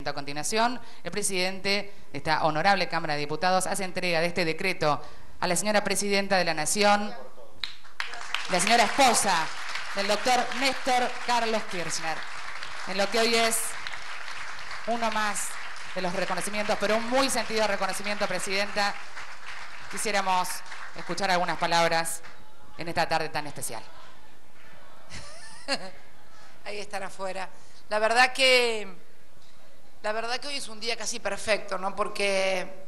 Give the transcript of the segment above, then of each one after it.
A continuación, el presidente de esta honorable Cámara de Diputados hace entrega de este decreto a la señora Presidenta de la Nación, la señora esposa del doctor Néstor Carlos Kirchner, en lo que hoy es uno más de los reconocimientos, pero un muy sentido reconocimiento, Presidenta. Quisiéramos escuchar algunas palabras en esta tarde tan especial. Ahí están afuera. La verdad que hoy es un día casi perfecto, ¿no? Porque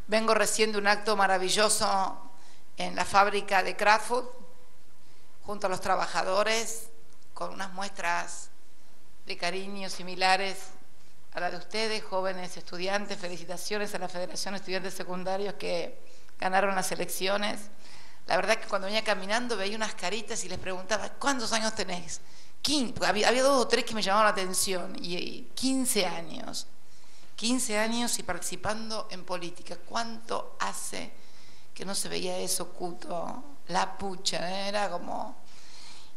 vengo recién de un acto maravilloso en la fábrica de Kraft Foods, junto a los trabajadores, con unas muestras de cariño similares a la de ustedes, jóvenes estudiantes. Felicitaciones a la Federación de Estudiantes Secundarios que ganaron las elecciones. La verdad que cuando venía caminando veía unas caritas y les preguntaba, ¿cuántos años tenés? 15, había 2 o 3 que me llamaban la atención, y 15 años. 15 años y participando en política. ¿Cuánto hace que no se veía eso, Cuto? La pucha, ¿eh? Era como...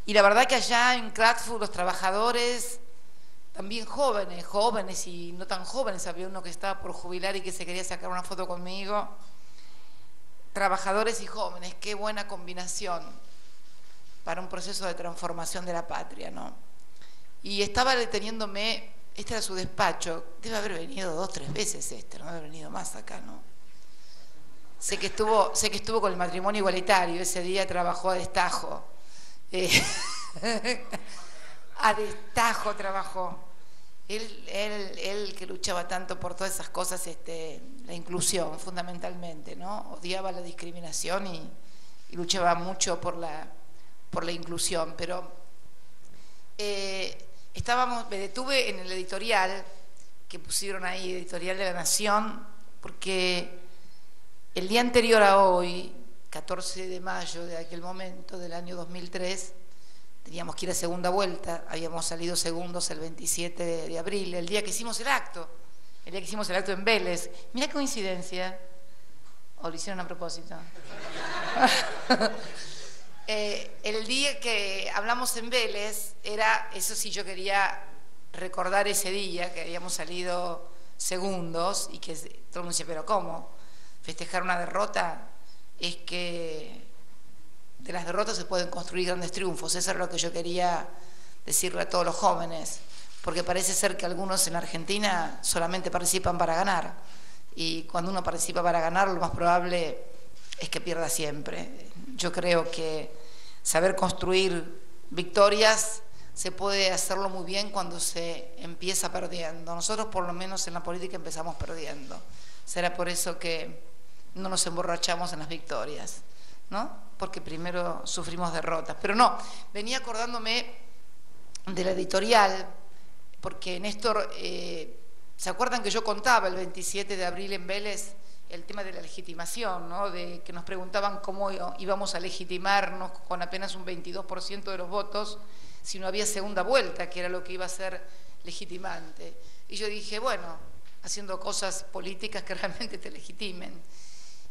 Y la verdad que allá en Kraft Foods los trabajadores, también jóvenes y no tan jóvenes, había uno que estaba por jubilar y que se quería sacar una foto conmigo. Trabajadores y jóvenes, qué buena combinación para un proceso de transformación de la patria, ¿no? Y estaba deteniéndome, este era su despacho, debe haber venido 2 o 3 veces no debe haber venido más acá, ¿no? Sé que estuvo con el matrimonio igualitario, ese día trabajó a destajo. A destajo trabajó. Él que luchaba tanto por todas esas cosas, la inclusión fundamentalmente, ¿no? Odiaba la discriminación y luchaba mucho por la inclusión, pero me detuve en el editorial que pusieron ahí, editorial de La Nación, porque el día anterior a hoy, 14 de mayo de aquel momento, del año 2003, teníamos que ir a segunda vuelta, habíamos salido segundos el 27 de abril, el día que hicimos el acto en Vélez. Mirá qué coincidencia, o lo hicieron a propósito. El día que hablamos en Vélez, eso sí, yo quería recordar ese día que habíamos salido segundos y que todo el mundo dice, pero ¿cómo? Festejar una derrota es que de las derrotas se pueden construir grandes triunfos. Eso es lo que yo quería decirle a todos los jóvenes, porque parece ser que algunos en Argentina solamente participan para ganar, y cuando uno participa para ganar, lo más probable es que pierda siempre. Yo creo que saber construir victorias se puede hacerlo muy bien cuando se empieza perdiendo. Nosotros por lo menos en la política empezamos perdiendo. Será por eso que no nos emborrachamos en las victorias, ¿no? Porque primero sufrimos derrotas. Pero no, venía acordándome de la editorial, porque Néstor, ¿se acuerdan que yo contaba el 27 de abril en Vélez el tema de la legitimación, ¿no? De que nos preguntaban cómo íbamos a legitimarnos con apenas un 22% de los votos si no había segunda vuelta, que era lo que iba a ser legitimante. Y yo dije, bueno, haciendo cosas políticas que realmente te legitimen.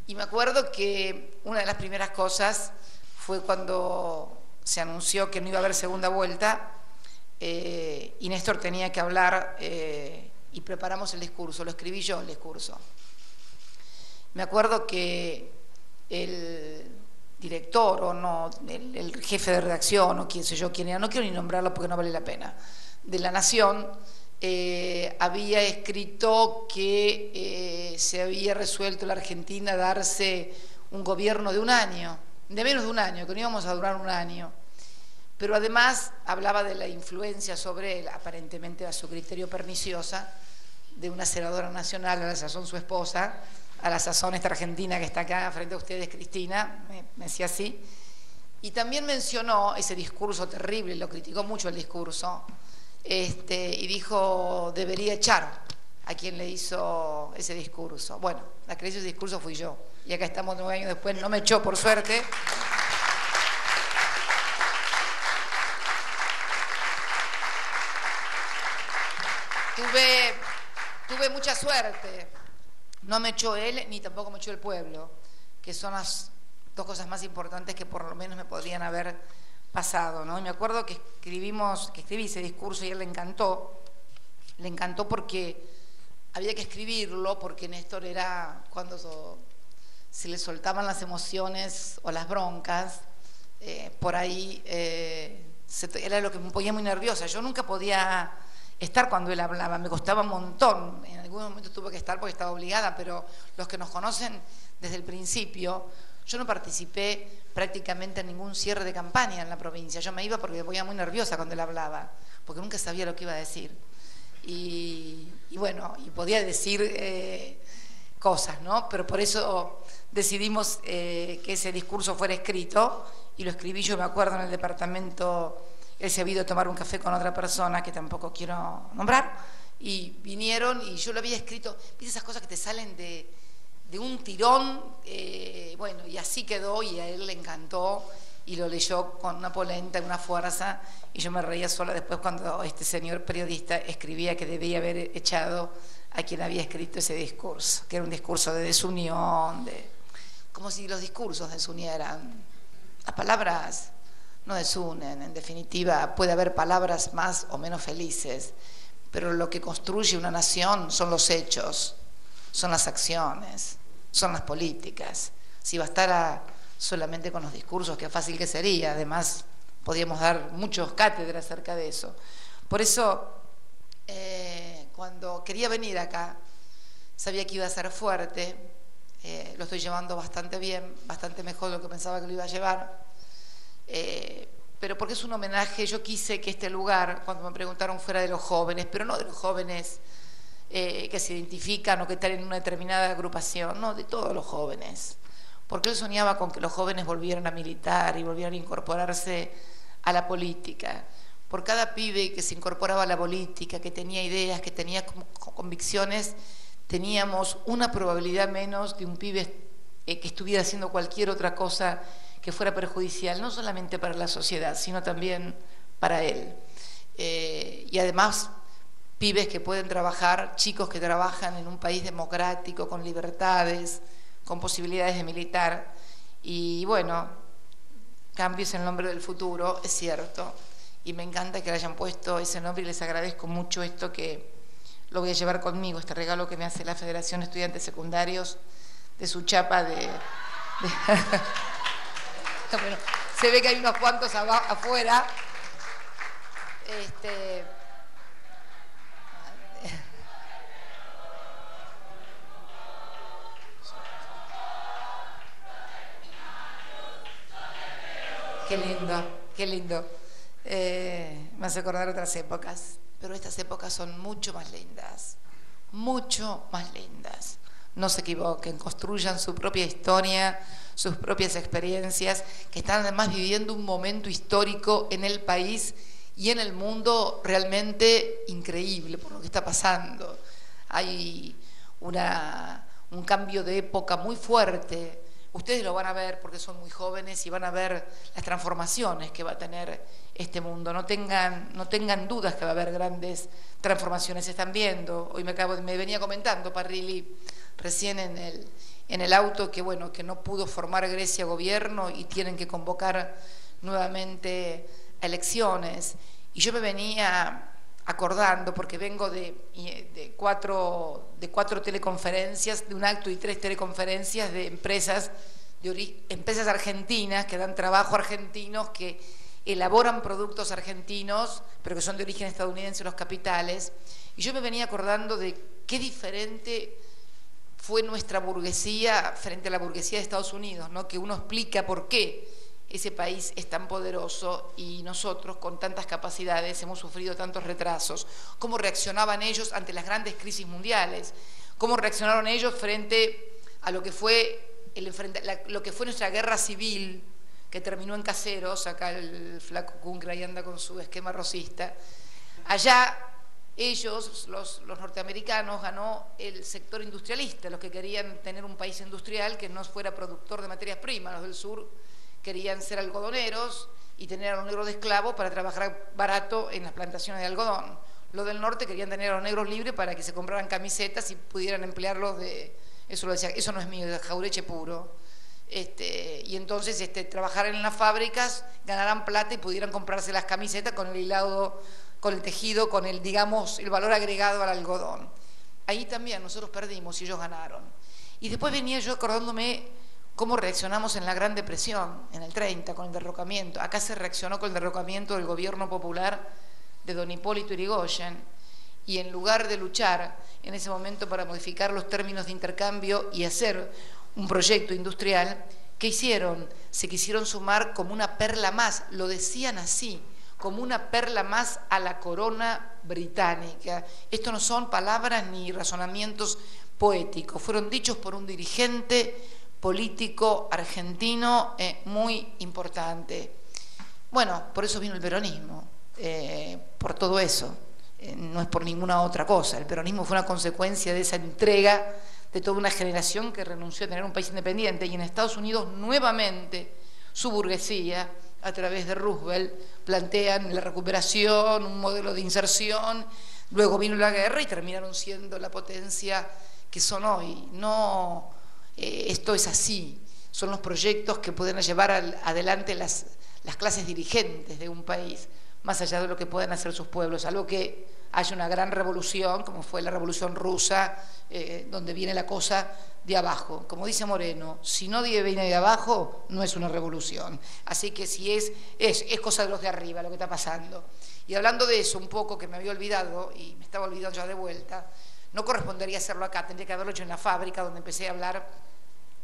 Y me acuerdo que una de las primeras cosas fue cuando se anunció que no iba a haber segunda vuelta, y Néstor tenía que hablar, y preparamos el discurso, lo escribí yo el discurso. Me acuerdo que el director o no, el jefe de redacción o quién sé yo quién era, no quiero ni nombrarlo porque no vale la pena, de La Nación, había escrito que se había resuelto en la Argentina darse un gobierno de 1 año, de menos de 1 año, que no íbamos a durar 1 año. Pero además hablaba de la influencia sobre él, aparentemente a su criterio perniciosa, de una senadora nacional, a la sazón su esposa, a la sazón esta argentina que está acá frente a ustedes, Cristina, me decía así. Y también mencionó ese discurso terrible, lo criticó mucho el discurso, y dijo, debería echar a quien le hizo ese discurso. Bueno, la que le hizo ese discurso fui yo, y acá estamos 9 años después, no me echó por suerte. Tuve mucha suerte, no me echó él ni tampoco me echó el pueblo, que son las 2 cosas más importantes que por lo menos me podrían haber pasado, ¿no? Y me acuerdo que escribí ese discurso y a él le encantó, le encantó porque había que escribirlo, porque Néstor era cuando se le soltaban las emociones o las broncas, por ahí era lo que me ponía muy nerviosa. Yo nunca podía estar cuando él hablaba, me costaba un montón. En algún momento tuve que estar porque estaba obligada, pero los que nos conocen desde el principio, yo no participé prácticamente en ningún cierre de campaña en la provincia. Yo me iba porque me ponía muy nerviosa cuando él hablaba, porque nunca sabía lo que iba a decir. Y bueno, y podía decir cosas, ¿no? Pero por eso decidimos que ese discurso fuera escrito, y lo escribí, yo me acuerdo, en el departamento. Él se había ido a tomar un café con otra persona que tampoco quiero nombrar, y vinieron y yo lo había escrito. ¿Viste esas cosas que te salen de un tirón? Bueno, y así quedó, y a él le encantó y lo leyó con una polenta, una fuerza, y yo me reía sola después cuando este señor periodista escribía que debía haber echado a quien había escrito ese discurso, que era un discurso de desunión, como si los discursos desunieran. Las palabras no desunen, en definitiva puede haber palabras más o menos felices, pero lo que construye una nación son los hechos, son las acciones, son las políticas. Si bastara solamente con los discursos, qué fácil que sería. Además, podríamos dar muchos cátedras acerca de eso. Por eso, cuando quería venir acá, sabía que iba a ser fuerte. Lo estoy llevando bastante bien, bastante mejor de lo que pensaba que lo iba a llevar. Pero porque es un homenaje, yo quise que este lugar, cuando me preguntaron, fuera de los jóvenes, pero no de los jóvenes que se identifican o que están en una determinada agrupación, no, de todos los jóvenes. Porque él soñaba con que los jóvenes volvieran a militar y volvieran a incorporarse a la política. Por cada pibe que se incorporaba a la política, que tenía ideas, que tenía convicciones, teníamos una probabilidad menos de un pibe que estuviera haciendo cualquier otra cosa que fuera perjudicial, no solamente para la sociedad, sino también para él. Y además, pibes que pueden trabajar, chicos que trabajan en un país democrático, con libertades, con posibilidades de militar. Y bueno, cambios en el nombre del futuro, es cierto. Y me encanta que le hayan puesto ese nombre, y les agradezco mucho esto, que lo voy a llevar conmigo, este regalo que me hace la Federación de Estudiantes Secundarios, de su chapa Bueno, se ve que hay unos cuantos afuera. Qué lindo, qué lindo. Me hace acordar otras épocas, pero estas épocas son mucho más lindas, mucho más lindas. No se equivoquen, construyan su propia historia, sus propias experiencias, que están además viviendo un momento histórico en el país y en el mundo realmente increíble por lo que está pasando. Hay un cambio de época muy fuerte. Ustedes lo van a ver porque son muy jóvenes y van a ver las transformaciones que va a tener este mundo. No tengan dudas que va a haber grandes transformaciones. Se están viendo. Hoy me venía comentando Parrilli recién en el auto que bueno, que no pudo formar Grecia gobierno y tienen que convocar nuevamente a elecciones. Y yo me venía acordando, porque vengo de cuatro teleconferencias, de un acto y 3 teleconferencias de empresas argentinas que dan trabajo a argentinos, que elaboran productos argentinos, pero que son de origen estadounidense, los capitales. Y yo me venía acordando de qué diferente fue nuestra burguesía frente a la burguesía de Estados Unidos, ¿no? Que uno explica por qué ese país es tan poderoso y nosotros con tantas capacidades hemos sufrido tantos retrasos. Cómo reaccionaban ellos ante las grandes crisis mundiales, cómo reaccionaron ellos frente a lo que fue nuestra guerra civil, que terminó en Caseros. Acá el flaco Kunkra ahí anda con su esquema rosista. Allá ellos, los norteamericanos, ganó el sector industrialista, los que querían tener un país industrial que no fuera productor de materias primas. Los del sur querían ser algodoneros y tener a los negros de esclavos para trabajar barato en las plantaciones de algodón. Los del norte querían tener a los negros libres para que se compraran camisetas y pudieran emplearlos eso lo decía, eso no es mío, es de Jaureche puro. y entonces trabajaran en las fábricas, ganaran plata y pudieran comprarse las camisetas con el hilado, con el tejido, con el, digamos, el valor agregado al algodón. Ahí también nosotros perdimos y ellos ganaron. Y después venía yo acordándome cómo reaccionamos en la Gran Depresión, en el 30, con el derrocamiento. Acá se reaccionó con el derrocamiento del gobierno popular de don Hipólito Yrigoyen, y en lugar de luchar en ese momento para modificar los términos de intercambio y hacer un proyecto industrial, ¿qué hicieron? Se quisieron sumar como una perla más, lo decían así, como una perla más a la corona británica. Esto no son palabras ni razonamientos poéticos, fueron dichos por un dirigente político argentino muy importante. Bueno, por eso vino el peronismo, por todo eso, no es por ninguna otra cosa. El peronismo fue una consecuencia de esa entrega de toda una generación que renunció a tener un país independiente, y en Estados Unidos nuevamente su burguesía, a través de Roosevelt, plantean la recuperación, un modelo de inserción, luego vino la guerra y terminaron siendo la potencia que son hoy. No, esto es así, son los proyectos que pueden llevar adelante las clases dirigentes de un país, más allá de lo que puedan hacer sus pueblos, algo que haya una gran revolución, como fue la Revolución Rusa, donde viene la cosa de abajo. Como dice Moreno, si no viene de abajo, no es una revolución. Así que si es cosa de los de arriba lo que está pasando. Y hablando de eso un poco, que me había olvidado, y me estaba olvidando ya de vuelta, no correspondería hacerlo acá, tendría que haberlo hecho en la fábrica, donde empecé a hablar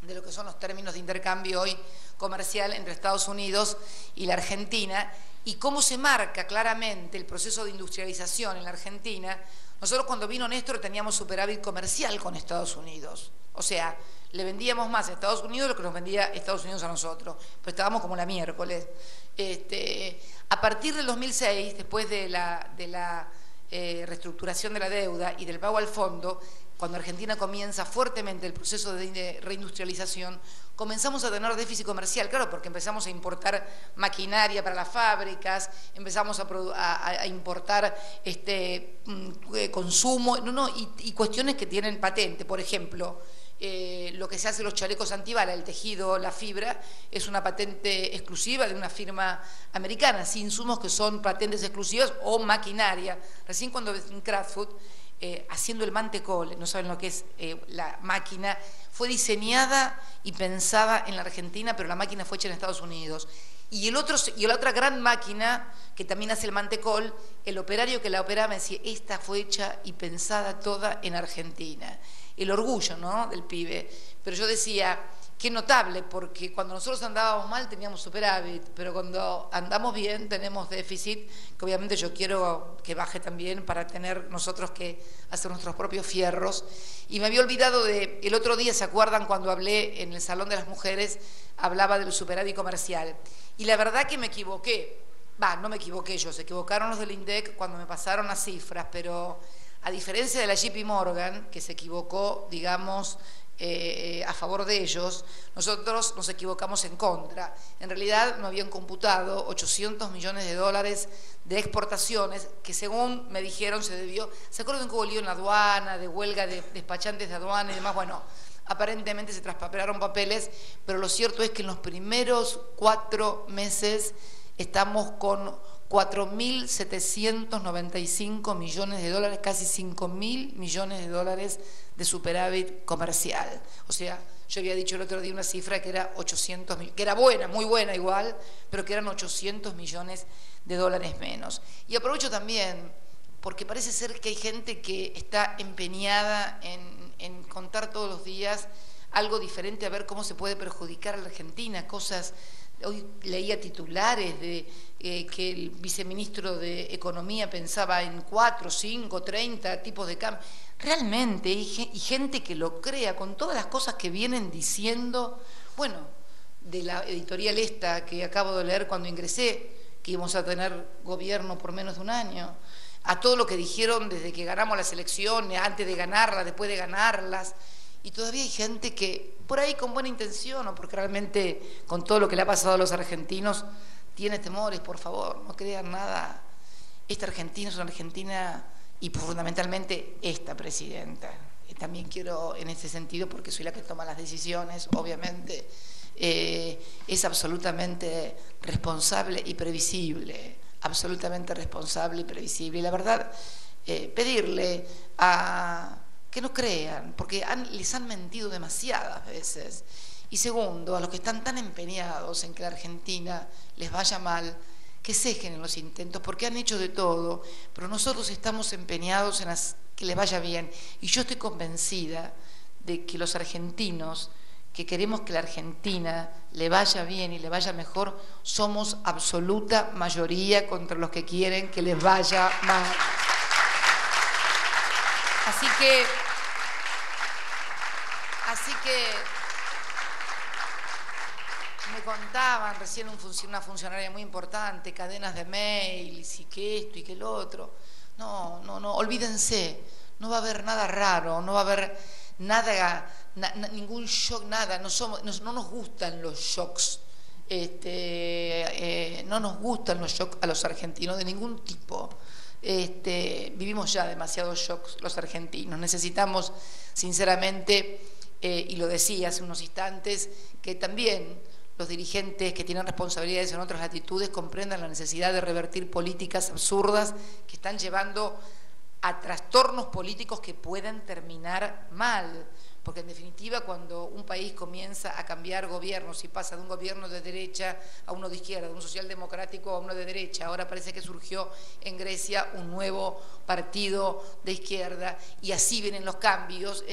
de lo que son los términos de intercambio hoy comercial entre Estados Unidos y la Argentina, y cómo se marca claramente el proceso de industrialización en la Argentina. Nosotros, cuando vino Néstor, teníamos superávit comercial con Estados Unidos, o sea, le vendíamos más a Estados Unidos de lo que nos vendía Estados Unidos a nosotros, pues estábamos como la miércoles. A partir del 2006, después de la reestructuración de la deuda y del pago al fondo, cuando Argentina comienza fuertemente el proceso de reindustrialización, comenzamos a tener déficit comercial, claro, porque empezamos a importar maquinaria para las fábricas, empezamos a importar consumo, y cuestiones que tienen patente. Por ejemplo, lo que se hace los chalecos antibala, el tejido, la fibra, es una patente exclusiva de una firma americana, sin insumos que son patentes exclusivas o maquinaria. Recién cuando en Kraftfood, haciendo el mantecol, no saben lo que es la máquina, fue diseñada y pensada en la Argentina, pero la máquina fue hecha en Estados Unidos. Y la otra gran máquina que también hace el mantecol, el operario que la operaba me decía, esta fue hecha y pensada toda en Argentina. El orgullo, ¿no?, del pibe. Pero yo decía, qué notable, porque cuando nosotros andábamos mal teníamos superávit, pero cuando andamos bien tenemos déficit, que obviamente yo quiero que baje también para tener nosotros que hacer nuestros propios fierros. Y me había olvidado el otro día, ¿se acuerdan cuando hablé en el Salón de las Mujeres? Hablaba del superávit comercial. Y la verdad que me equivoqué. No me equivoqué yo, se equivocaron los del INDEC cuando me pasaron las cifras, pero a diferencia de la JP Morgan, que se equivocó, digamos, a favor de ellos, nosotros nos equivocamos en contra. En realidad no habían computado 800 millones de dólares de exportaciones que, según me dijeron, se debió. ¿Se acuerdan que hubo lío en la aduana, de huelga de despachantes de aduana y demás? Bueno, aparentemente se traspapelaron papeles, pero lo cierto es que en los primeros 4 meses estamos con 4.795 millones de dólares, casi 5.000 millones de dólares de superávit comercial. O sea, yo había dicho el otro día una cifra que era 800 millones, que era buena, muy buena igual, pero que eran 800 millones de dólares menos. Y aprovecho también, porque parece ser que hay gente que está empeñada en contar todos los días algo diferente, a ver cómo se puede perjudicar a la Argentina, cosas. Hoy leía titulares de que el viceministro de Economía pensaba en 4, 5, 30 tipos de cambio. Realmente, y gente que lo crea, con todas las cosas que vienen diciendo, bueno, de la editorial esta que acabo de leer cuando ingresé, que íbamos a tener gobierno por menos de un año, a todo lo que dijeron desde que ganamos las elecciones, antes de ganarlas, después de ganarlas. Y todavía hay gente que, por ahí con buena intención, o porque realmente con todo lo que le ha pasado a los argentinos, tiene temores. Por favor, no crean nada. Esta Argentina es una Argentina, y fundamentalmente esta presidenta. También quiero, en ese sentido, porque soy la que toma las decisiones, obviamente, es absolutamente responsable y previsible, absolutamente responsable y previsible. Y la verdad, pedirle a que no crean, porque les han mentido demasiadas veces. Y segundo, a los que están tan empeñados en que la Argentina les vaya mal, que cejen en los intentos, porque han hecho de todo, pero nosotros estamos empeñados en que les vaya bien. Y yo estoy convencida de que los argentinos, que queremos que la Argentina le vaya bien y le vaya mejor, somos absoluta mayoría contra los que quieren que les vaya mal. Así que me contaban recién una funcionaria muy importante, cadenas de mails y que esto y que lo otro. No, olvídense, no va a haber nada raro, no va a haber nada, ningún shock, nada, no nos gustan los shocks, no nos gustan los shocks a los argentinos de ningún tipo. Vivimos ya demasiados shocks los argentinos, necesitamos sinceramente, y lo decía hace unos instantes, que también los dirigentes que tienen responsabilidades en otras latitudes comprendan la necesidad de revertir políticas absurdas que están llevando a trastornos políticos que pueden terminar mal, porque en definitiva cuando un país comienza a cambiar gobiernos y pasa de un gobierno de derecha a uno de izquierda, de un socialdemocrático a uno de derecha, ahora parece que surgió en Grecia un nuevo partido de izquierda y así vienen los cambios,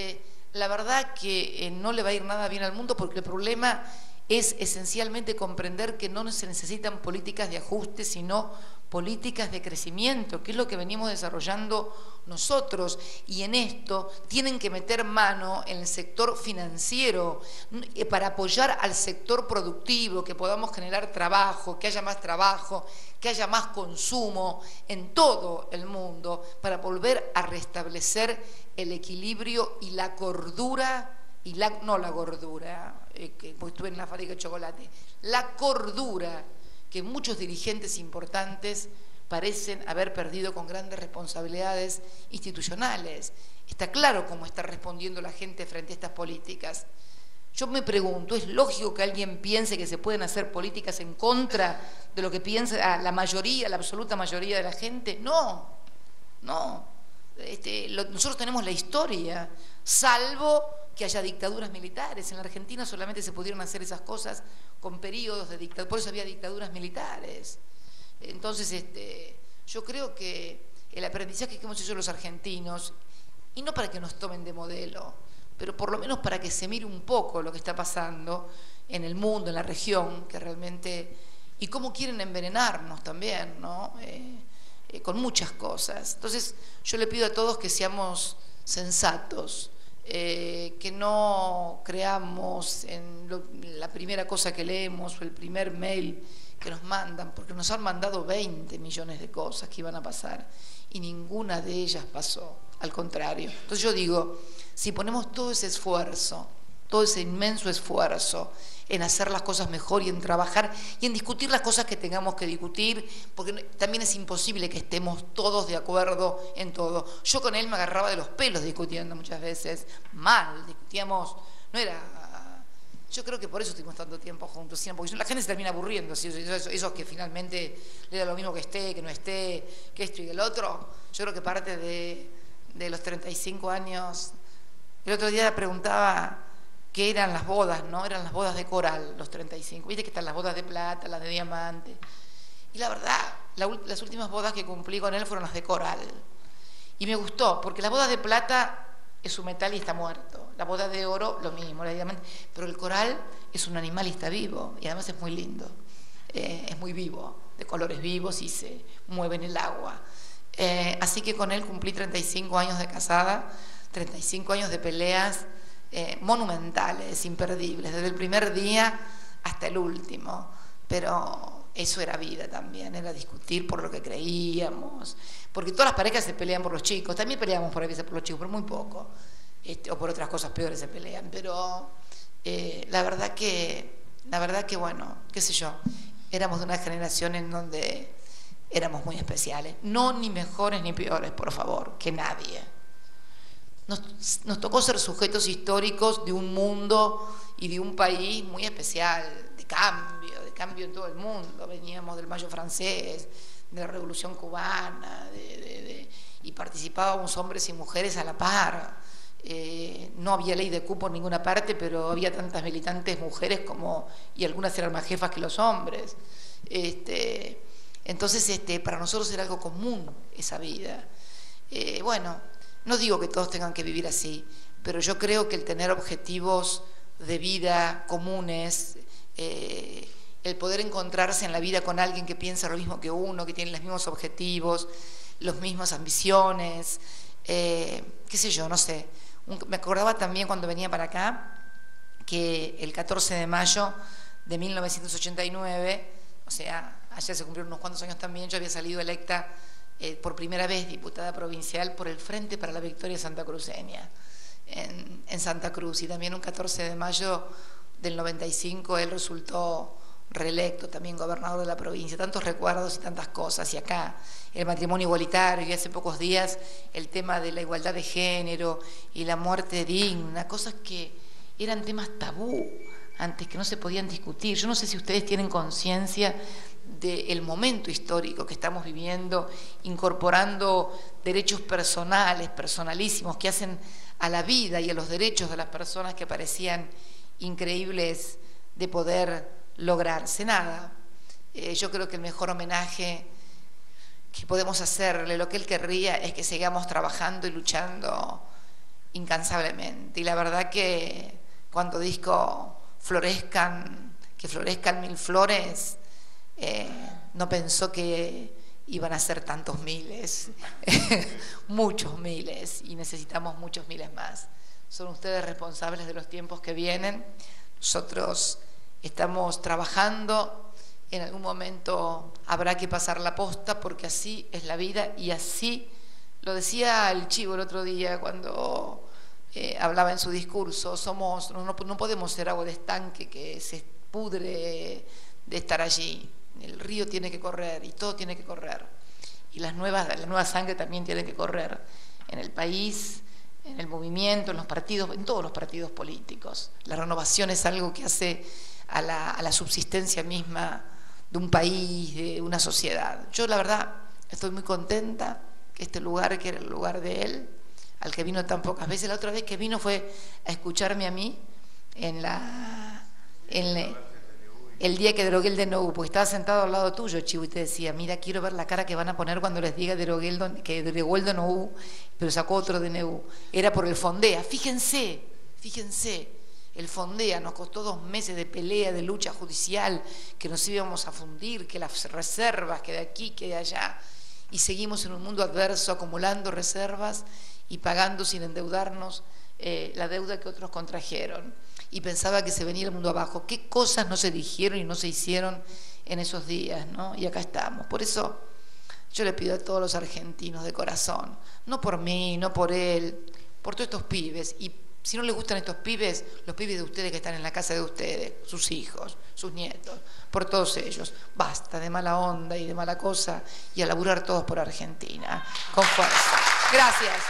la verdad que no le va a ir nada bien al mundo, porque el problema es esencialmente comprender que no se necesitan políticas de ajuste, sino políticas de crecimiento, que es lo que venimos desarrollando nosotros, y en esto tienen que meter mano en el sector financiero para apoyar al sector productivo, que podamos generar trabajo, que haya más consumo en todo el mundo, para volver a restablecer el equilibrio y la cordura, no la gordura, porque estuve en la fábrica de chocolate, la cordura que muchos dirigentes importantes parecen haber perdido con grandes responsabilidades institucionales. Está claro cómo está respondiendo la gente frente a estas políticas. Yo me pregunto, ¿es lógico que alguien piense que se pueden hacer políticas en contra de lo que piensa la mayoría, la absoluta mayoría de la gente? No. Nosotros tenemos la historia, salvo que haya dictaduras militares. En la Argentina solamente se pudieron hacer esas cosas con periodos de dictadura, por eso había dictaduras militares. Entonces, yo creo que el aprendizaje que hemos hecho los argentinos, y no para que nos tomen de modelo, pero por lo menos para que se mire un poco lo que está pasando en el mundo, en la región, que realmente, y cómo quieren envenenarnos también, ¿no? Con muchas cosas. Entonces, yo le pido a todos que seamos sensatos, que no creamos en la primera cosa que leemos o el primer mail que nos mandan, porque nos han mandado 20 millones de cosas que iban a pasar y ninguna de ellas pasó, al contrario. Entonces yo digo, si ponemos todo ese esfuerzo, todo ese inmenso esfuerzo en hacer las cosas mejor y en trabajar y en discutir las cosas que tengamos que discutir, porque también es imposible que estemos todos de acuerdo en todo. Yo con él me agarraba de los pelos discutiendo muchas veces, mal, discutíamos, no era... Yo creo que por eso estuvimos tanto tiempo juntos, sino porque la gente se termina aburriendo, esos que finalmente le da lo mismo que esté, que no esté, que esto y que el otro. Yo creo que parte de los 35 años, el otro día preguntaba qué eran las bodas, ¿no? Eran las bodas de coral, los 35. Viste que están las bodas de plata, las de diamante. Y la verdad, las últimas bodas que cumplí con él fueron las de coral. Y me gustó, porque las bodas de plata es un metal y está muerto. La boda de oro, lo mismo, la de diamante. Pero el coral es un animal y está vivo. Y además es muy lindo. Es muy vivo, de colores vivos y se mueve en el agua. Así que con él cumplí 35 años de casada, 35 años de peleas monumentales, imperdibles, desde el primer día hasta el último. Pero eso era vida también, era discutir por lo que creíamos. Porque todas las parejas se pelean por los chicos, también peleamos por a veces por los chicos, pero muy poco. O por otras cosas peores se pelean. Pero la verdad que bueno, qué sé yo, éramos de una generación en donde éramos muy especiales. No ni mejores ni peores, por favor, que nadie. nos tocó ser sujetos históricos de un mundo y de un país muy especial, de cambio en todo el mundo. Veníamos del Mayo francés, de la Revolución cubana, y participábamos hombres y mujeres a la par. No había ley de cupo en ninguna parte, pero había tantas militantes mujeres y algunas eran más jefas que los hombres. Entonces, para nosotros era algo común esa vida. Bueno, no digo que todos tengan que vivir así, pero yo creo que el tener objetivos de vida comunes, el poder encontrarse en la vida con alguien que piensa lo mismo que uno, que tiene los mismos objetivos, las mismas ambiciones, qué sé yo, no sé. Me acordaba también cuando venía para acá que el 14 de mayo de 1989, o sea, ayer se cumplieron unos cuantos años también, yo había salido electa por primera vez diputada provincial por el Frente para la Victoria Santacruceña en Santa Cruz, y también un 14 de mayo del 95 él resultó reelecto también gobernador de la provincia. Tantos recuerdos y tantas cosas, y acá el matrimonio igualitario, y hace pocos días el tema de la igualdad de género y la muerte digna, cosas que eran temas tabú antes, que no se podían discutir. Yo no sé si ustedes tienen conciencia del momento histórico que estamos viviendo, incorporando derechos personales, personalísimos, que hacen a la vida y a los derechos de las personas que parecían increíbles de poder lograrse. Nada, yo creo que el mejor homenaje que podemos hacerle, lo que él querría, es que sigamos trabajando y luchando incansablemente. Y la verdad que cuando dijo que florezcan mil flores, no pensó que iban a ser tantos miles, muchos miles, y necesitamos muchos miles más. Son ustedes responsables de los tiempos que vienen. Nosotros estamos trabajando, en algún momento habrá que pasar la posta, porque así es la vida, y así lo decía el Chivo el otro día cuando hablaba en su discurso. No podemos ser agua de estanque que se pudre de estar allí. El río tiene que correr y todo tiene que correr, y la nueva sangre también tiene que correr en el país, en el movimiento, en los partidos, en todos los partidos políticos. La renovación es algo que hace a la subsistencia misma de un país, de una sociedad. Yo la verdad estoy muy contenta que este lugar, que era el lugar de él, al que vino tan pocas veces, la otra vez que vino fue a escucharme a mí el día que derogué el DNU, porque estaba sentado al lado tuyo, Chivo, y te decía, mira, quiero ver la cara que van a poner cuando les diga que derogó el DNU, pero sacó otro DNU. Era por el Fondea. Fíjense, el Fondea nos costó 2 meses de pelea, de lucha judicial, que nos íbamos a fundir, que las reservas, que de aquí, que de allá, y seguimos en un mundo adverso, acumulando reservas y pagando sin endeudarnos la deuda que otros contrajeron. Y pensaba que se venía el mundo abajo. ¿Qué cosas no se dijeron y no se hicieron en esos días, ¿no? Y acá estamos. Por eso yo le pido a todos los argentinos de corazón, no por mí, no por él, por todos estos pibes. Y si no les gustan estos pibes, los pibes de ustedes que están en la casa de ustedes, sus hijos, sus nietos, por todos ellos, basta de mala onda y de mala cosa, y a laburar todos por Argentina, con fuerza. Gracias.